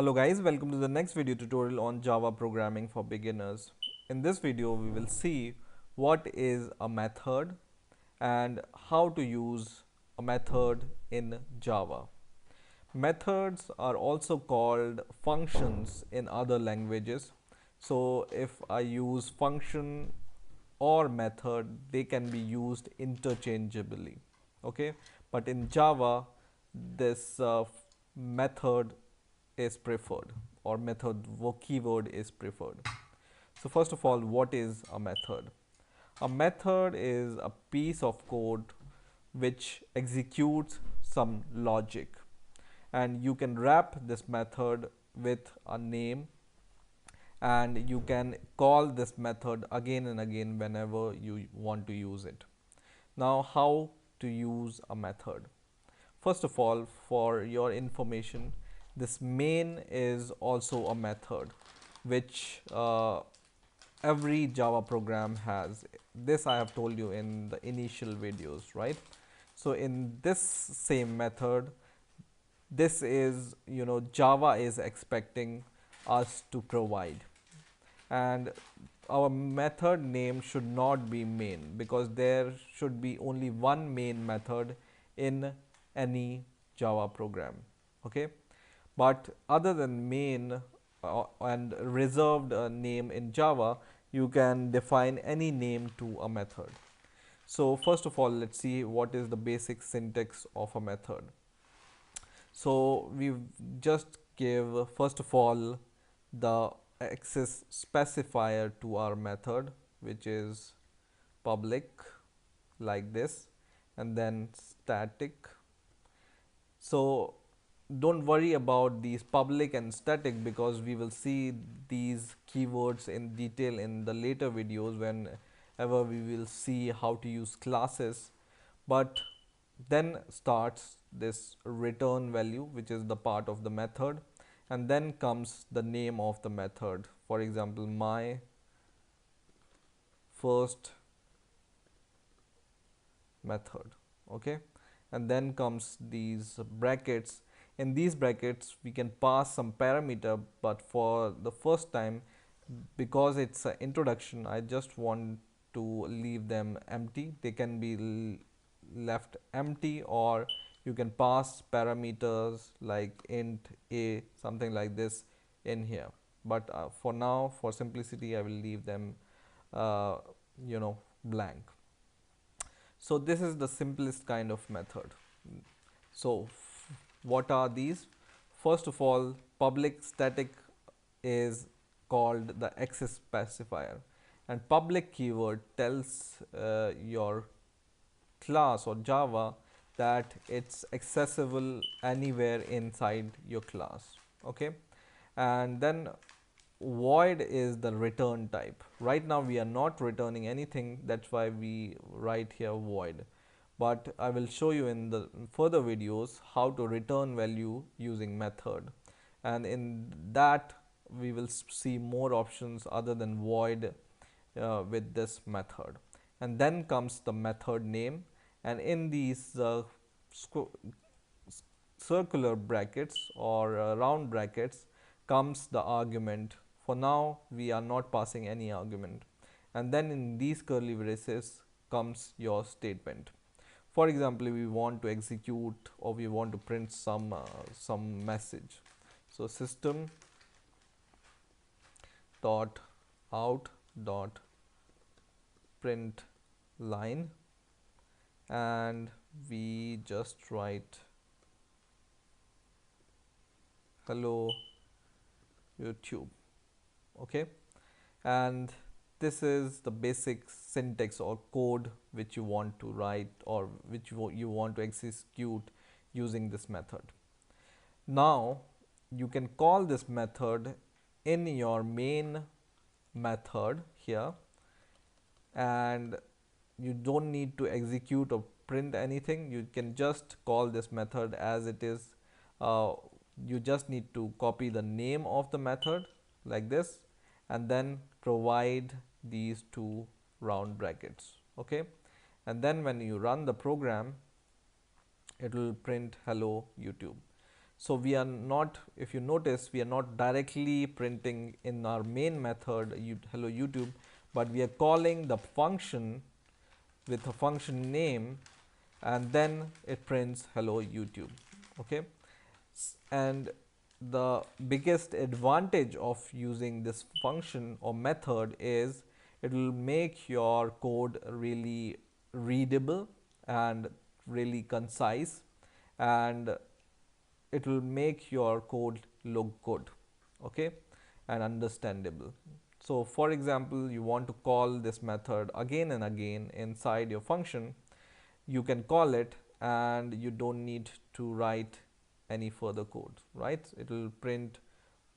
Hello guys, welcome to the next video tutorial on Java programming for beginners. In this video, we will see what is a method and how to use a method in Java. Methods are also called functions in other languages. So if I use function or method, they can be used interchangeably. Okay, but in Java, this method is preferred, or method keyword is preferred. So first of all, what is a method? A method is a piece of code which executes some logic, and you can wrap this method with a name, and you can call this method again and again whenever you want to use it. Now, how to use a method? First of all, for your information, this main is also a method which every Java program has. This I have told you in the initial videos, right? So in this same method, this is, Java is expecting us to provide, and our method name should not be main, because there should be only one main method in any Java program. Okay, but other than main and reserved name in Java, you can define any name to a method. So first of all, let's see what is the basic syntax of a method. So we just give, first of all, the access specifier to our method, which is public, like this, and then static. So don't worry about these public and static, because we will see these keywords in detail in the later videos whenever we will see how to use classes. But then starts this return value, which is the part of the method, and then comes the name of the method. For example, my first method. Okay, and then comes these brackets. In these brackets we can pass some parameter, but for the first time, because it's an introduction, I just want to leave them empty. They can be left empty, or you can pass parameters like int a, something like this, in here. But for now, for simplicity, I will leave them uh, blank. So this is the simplest kind of method. So what are these? First of all, public static is called the access specifier, and public keyword tells your class or Java that it's accessible anywhere inside your class. Okay, and then void is the return type. Right now we are not returning anything, that's why we write here void, but I will show you in the further videos how to return value using method, and in that we will see more options other than void with this method. And then comes the method name, and in these circular brackets or round brackets comes the argument. For now we are not passing any argument, and then in these curly braces comes your statement. For example, we want to execute, or we want to print some message. So system dot out dot print line, and we just write hello YouTube. Okay, and this is the basic syntax or code which you want to write, or which you want to execute using this method. Now you can call this method in your main method here, and you don't need to execute or print anything. You can just call this method as it is. You just need to copy the name of the method like this, and then provide these two round brackets. Okay, and then when you run the program, it will print hello YouTube. So we are not, if you notice, we are not directly printing in our main method hello YouTube, but we are calling the function with a function name, and then it prints hello YouTube. Okay. And the biggest advantage of using this function or method is it will make your code really readable and really concise, and it will make your code look good, okay, and understandable. So for example, you want to call this method again and again inside your function, you can call it and you don't need to write any further code, right? It will print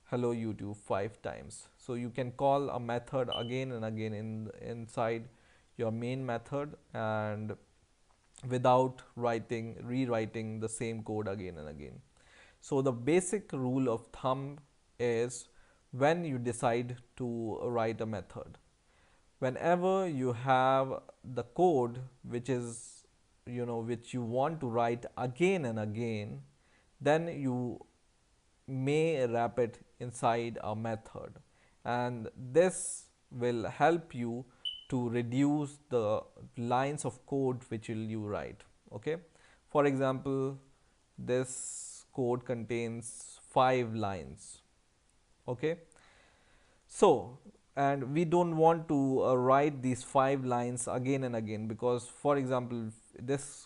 hello YouTube 5 times. So you can call a method again and again inside your main method, and without rewriting the same code again and again. So the basic rule of thumb is, when you decide to write a method, whenever you have the code which is, which you want to write again and again, then you may wrap it inside a method, and this will help you to reduce the lines of code which will you write. Okay, for example, this code contains 5 lines. Okay, so, and we don't want to write these 5 lines again and again, because for example, this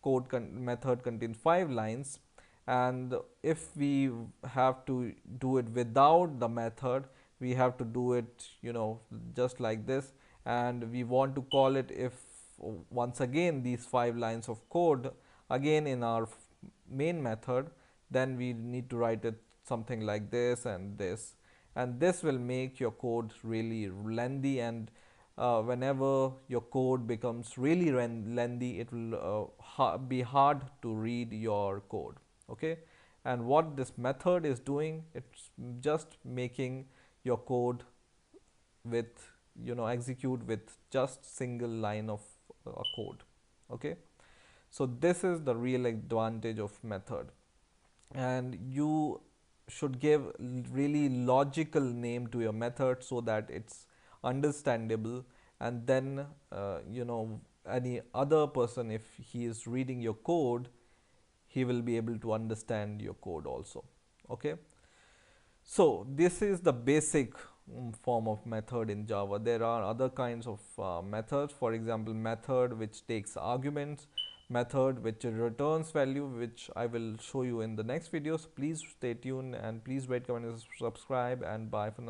method contains 5 lines, and if we have to do it without the method, we have to do it, just like this, and we want to call it, if once again these 5 lines of code again in our main method, then we need to write it something like this and this, and this will make your code really lengthy, and whenever your code becomes really lengthy, it will be hard to read your code. Okay, and what this method is doing, it's just making your code with, execute with just single line of code. Okay, so this is the real advantage of method, and you should give really logical name to your method so that it's understandable, and then any other person, if he is reading your code, he will be able to understand your code also. Okay, so this is the basic form of method in Java. There are other kinds of methods. For example, method which takes arguments, method which returns value, which I will show you in the next video. So please stay tuned, and please rate, comment, and subscribe, and bye for now.